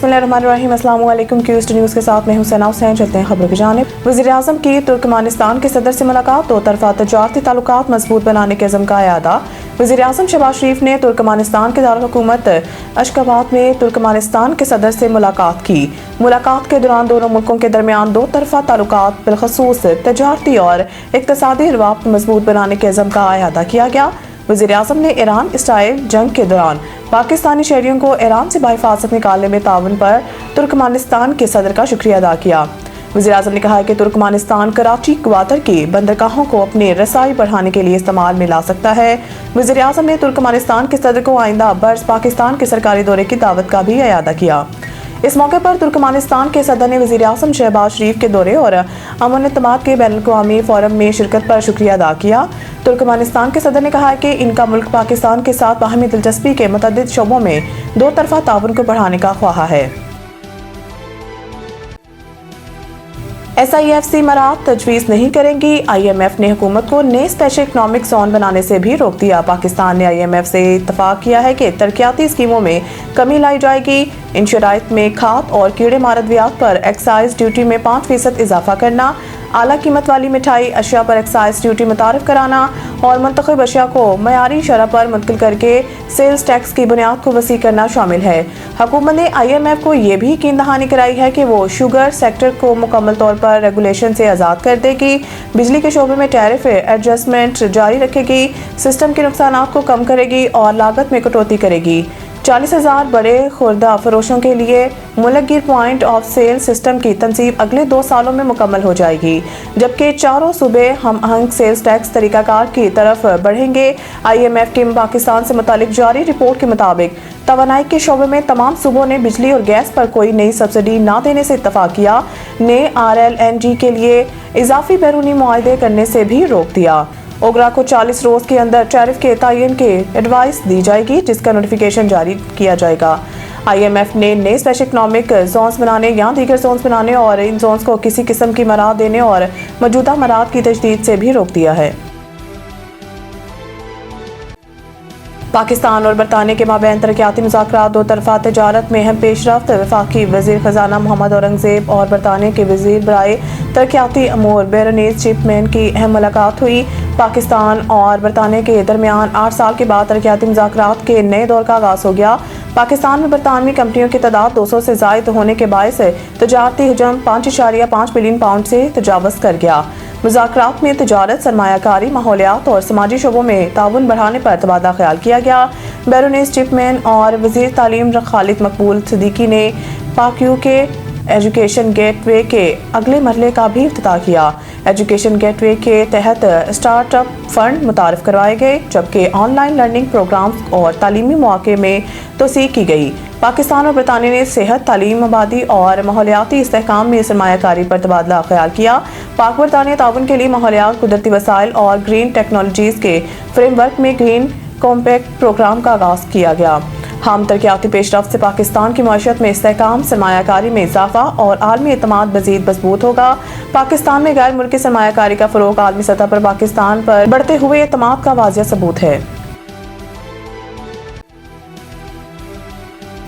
बिस्मिल्लाहिर्रहमानिर्रहीम। अस्सलाम वालेकुम। क्यूस्ट न्यूज़ के साथ मैं हुसैना हुसैन। चलते हैं खबरों की जानिब। वज़ीर-ए-आज़म की तुर्कमानिस्तान के सदर से मुलाकात। दो तरफ़ा तजारती ताल्लुकात मजबूत बनाने के अज़्म का यादा। वज़ीर-ए-आज़म शहबाज शरीफ ने तुर्कमानिस्तान के दारुल हुकूमत अशगाबाद में तुर्कमानिस्तान के सदर से मुलाकात की। मुलाकात के दौरान दोनों मुल्कों के दरमियान दो तरफ़ा ताल्लुकात बिलखसूस तजारती और इक़्तिसादी रवाब्त मजबूत बनाने के अज़्म का यादा किया गया। वज़ीर-ए-आज़म ने ईरान इसराइल जंग के दौरान पाकिस्तानी शहरियों को ईरान से बाहिफाजत निकालने में ताउन पर तुर्कमानिस्तान के सदर का शुक्रिया अदा किया। वज़ीर-ए-आज़म ने कहा कि तुर्कमानिस्तान कराची क्वार्टर की बंदरगाहों को अपनी रसाई बढ़ाने के लिए इस्तेमाल में ला सकता है। वज़ीर-ए-आज़म ने तुर्कमानिस्तान के सदर को आइंदा बर्स पाकिस्तान के सरकारी दौरे की दावत का भी अयादा किया। इस मौके पर तुर्कमानिस्तान के सदर ने वज़ीर-ए-आज़म शहबाज शरीफ के दौरे और अमन इत्तेमाद के बैनुल-अक़वामी फोरम में शिरकत पर शुक्रिया अदा किया। तुर्कमानिस्तान के सदर ने कहा कि इनका मुल्क पाकिस्तान के साथ बाहमी दिलचस्पी के मुतअद्दिद शोबों में दो तरफ़ा ताउन को बढ़ाने का ख्वाहा है। SIFC मराहत तजवीज़ नहीं करेंगी। IMF ने हुकूमत को नए स्पेशल इकनॉमिक जोन बनाने से भी रोक दिया। पाकिस्तान ने IMF से इत्तफाक किया है कि तरक्याती स्कीमों में कमी लाई जाएगी। इन शराइत में खाद और कीड़े मार अद्वियात पर एक्साइज ड्यूटी में 5% इजाफा करना, आला कीमत वाली मिठाई अशिया पर एक्साइज ड्यूटी मुतारिफ कराना और मुंतखब अशिया को मयारी शरह पर मुंतकिल करके सेल्स टैक्स की बुनियाद को वसी करना शामिल है। हुकूमत ने IMF को ये भी यकीन दहानी कराई है कि वो शुगर सेक्टर को मुकम्मल तौर पर रेगुलेशन से आज़ाद कर देगी, बिजली के शोबे में टैरिफ एडजस्टमेंट जारी रखेगी, सिस्टम के नुकसानात को कम करेगी और लागत में कटौती करेगी। 40,000 बड़े खुर्दा फरोशों के लिए मुलगिर पॉइंट ऑफ सेल सिस्टम की तनसीब अगले 2 सालों में मुकम्मल हो जाएगी, जबकि चारों सूबे हम आहंग सेल्स टैक्स तरीकाकार की तरफ बढ़ेंगे। IMF की पाकिस्तान से मुतालिक जारी रिपोर्ट के मुताबिक तवानाई के शोबे में तमाम सूबों ने बिजली और गैस पर कोई नई सब्सिडी न देने से इत्तफाक किया। ने RLNG के लिए इजाफी बैरूनी मुआहदे करने से भी रोक दिया। ओगरा को 40 रोज के अंदर टैरिफ के तयन के एडवाइस दी जाएगी, जिसका नोटिफिकेशन जारी किया जाएगा। IMF ने नए स्पेशल इकनॉमिक जोन्स बनाने या दीगर जोन्स बनाने और इन जोन्स को किसी किस्म की मराहत देने और मौजूदा मराहत की तजदीद से भी रोक दिया है। पाकिस्तान और बरतानिया के माबैन तरक्याती मुज़ाकरात दो तरफ़ा तजारत में अहम पेशरफ्त। वफाकी वज़ीर ख़जाना मोहम्मद औरंगज़ेब और बरतानिया के वज़ीर बराए तरक्याती अमूर बैरोनेस चिपमैन की अहम मुलाकात हुई। पाकिस्तान और बरतानिया के दरमियान 8 साल के बाद तरक्याती मुज़ाकरात के नए दौर का आगाज़ हो गया। पाकिस्तान में बरतानवी कंपनियों की तादाद 200 से ज़ायद होने के बायस तजारती हजम 5.5 बिलियन पाउंड से तजावज़ कर गया। मुज़ाकरात में तजारत, सरमायाकारी, माहौलियात और समाजी शोबों में ताउन बढ़ाने पर तबादला ख्याल किया गया। बैरोनेस चिपमैन और वज़ीर तालीम खालिद मकबूल सिद्दीकी ने पाक-यू के एजुकेशन गेटवे के अगले मरहले का भी इफ्तिताह किया। एजुकेशन गेटवे के तहत स्टार्टअप फंड मुतारिफ करवाए गए, जबकि ऑनलाइन लर्निंग प्रोग्राम्स और तालीमी मौके में तोसीक की गई। पाकिस्तान और बरतानिया ने सेहत, तालीम, आबादी और माहौलियाती इस्तेहकाम में सरमायाकारी पर तबादला ख्याल किया। पाक बरतानिया ताउन के लिए माहौलियात, कुदरती वसाइल और ग्रीन टेक्नोलॉजीज के फ्रेमवर्क में ग्रीन कॉम्पैक्ट प्रोग्राम का आगाज किया गया। हम तरक्याती पेशरफ्त से पाकिस्तान की मईशत में इस्तेहकाम, सरमायाकारी में इजाफा और आलमी एतमाद मज़ीद मजबूत होगा। पाकिस्तान में गैर मुल्की सरमायाकारी का फ़रोग़ आलमी सतह पर पाकिस्तान पर बढ़ते हुए एतमाद का वाज़िह सबूत है।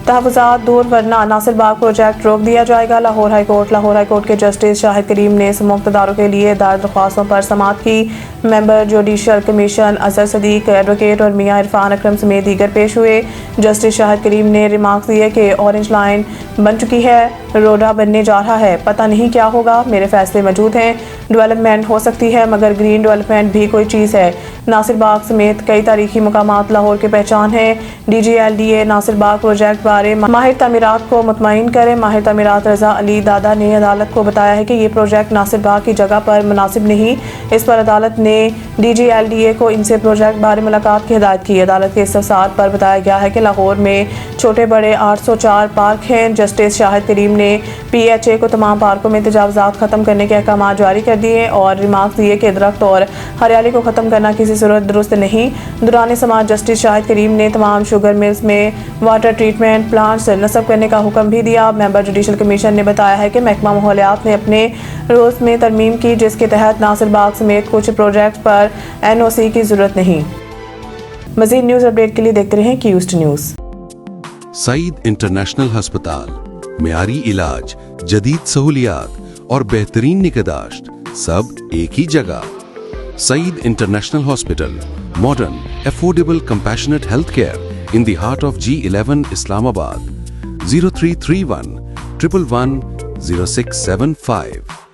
तहफ़्फ़ुज़ात दूर वरना नासिर बाग प्रोजेक्ट रोक दिया जाएगा। लाहौर हाई कोर्ट के जस्टिस शाहिद करीम ने मुक़्तदारों के लिए दायर दरख्वास्तों पर समाअत की। Member judicial commission Azhar Sadiq, advocate और मियां इरफान अकरम समेत दीगर पेश हुए। जस्टिस शाहिद करीम ने रिमार्क्स दिए कि ऑरेंज लाइन बन चुकी है, रोडा बनने जा रहा है, पता नहीं क्या होगा। मेरे फैसले मौजूद हैं, डेवलपमेंट हो सकती है मगर ग्रीन डेवलपमेंट भी कोई चीज़ है। नासिर बाग समेत कई तारीखी मकामात लाहौर के पहचान है। DGLDA नासिर बाग प्रोजेक्ट बारे माहिर तामीरात को मुतमईन करें। माहिर तामीरात रजा अली दादा ने अदालत को बताया है कि ये प्रोजेक्ट नासिर बाग की जगह पर मुनासिब नहीं। इस पर अदालत ने DGLDA को इनसे प्रोजेक्ट बारे मुलाकात की हिदायत की। अदालत के इस्तफसार पर बताया गया है कि लाहौर में छोटे बड़े 804 पार्क हैं। जस्टिस शाहिद करीम ने PHA को तमाम पार्कों में तजावज़ात ख़त्म करने के अहकाम जारी कर दिए और रिमार्क्स दिए कि दरख्त और हरियाली को ख़त्म करना किसी सूरत दुरुस्त नहीं। दौरान समाअत जस्टिस शाहिद करीम ने तमाम शुगर मिल्स में वाटर ट्रीटमेंट प्लांट्स नस्ब करने का हुक्म भी दिया। मेंबर जुडिशल कमीशन ने बताया है कि महकमा माहौलियात ने अपने रूल्स में तरमीम की, जिसके तहत नासिर बाग समेत कुछ प्रोजेक्ट पर NOC की जरूरत नहीं। मज़ीद न्यूज़ अपडेट के लिए देखते रहें क्यूस्ट न्यूज़। सईद इंटरनेशनल अस्पताल मियारी इलाज, जदीद सहूलियात और बेहतरीन निगहदाश्त, सब एक ही जगह। Saeed international hospital, modern, affordable, compassionate health care in the heart of G11 Islamabad. 0331 111 0675